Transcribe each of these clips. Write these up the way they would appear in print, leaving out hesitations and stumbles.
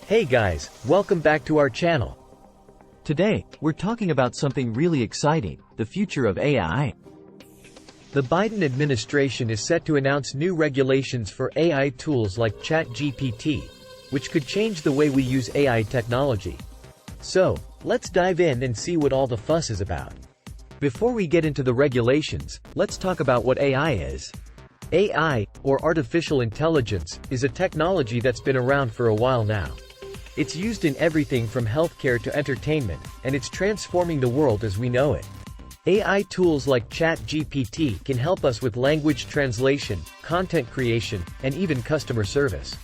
Hey guys, welcome back to our channel. Today, we're talking about something really exciting, the future of AI. The Biden administration is set to announce new regulations for AI tools like ChatGPT, which could change the way we use AI technology. So, let's dive in and see what all the fuss is about. Before we get into the regulations, let's talk about what AI is. AI, or artificial intelligence, is a technology that's been around for a while now. It's used in everything from healthcare to entertainment, and it's transforming the world as we know it. AI tools like ChatGPT can help us with language translation, content creation, and even customer service.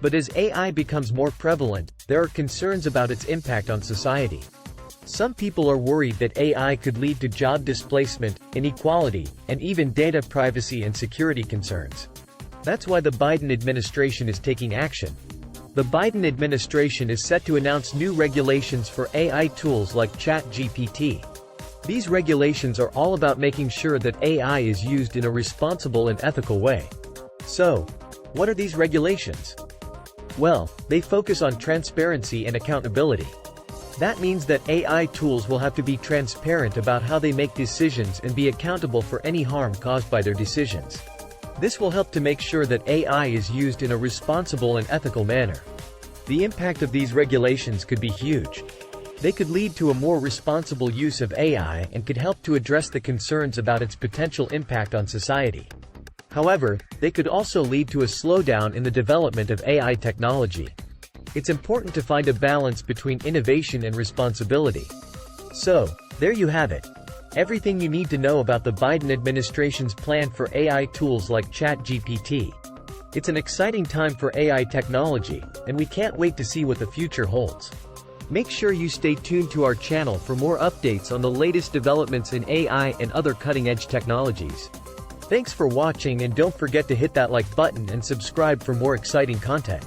But as AI becomes more prevalent, there are concerns about its impact on society. Some people are worried that AI could lead to job displacement, inequality, and even data privacy and security concerns. That's why the Biden administration is taking action. The Biden administration is set to announce new regulations for AI tools like ChatGPT. These regulations are all about making sure that AI is used in a responsible and ethical way. So, what are these regulations? Well, they focus on transparency and accountability. That means that AI tools will have to be transparent about how they make decisions and be accountable for any harm caused by their decisions. This will help to make sure that AI is used in a responsible and ethical manner. The impact of these regulations could be huge. They could lead to a more responsible use of AI and could help to address the concerns about its potential impact on society. However, they could also lead to a slowdown in the development of AI technology. It's important to find a balance between innovation and responsibility. So, there you have it. Everything you need to know about the Biden administration's plan for AI tools like ChatGPT. It's an exciting time for AI technology, and we can't wait to see what the future holds. Make sure you stay tuned to our channel for more updates on the latest developments in AI and other cutting-edge technologies. Thanks for watching, and don't forget to hit that like button and subscribe for more exciting content.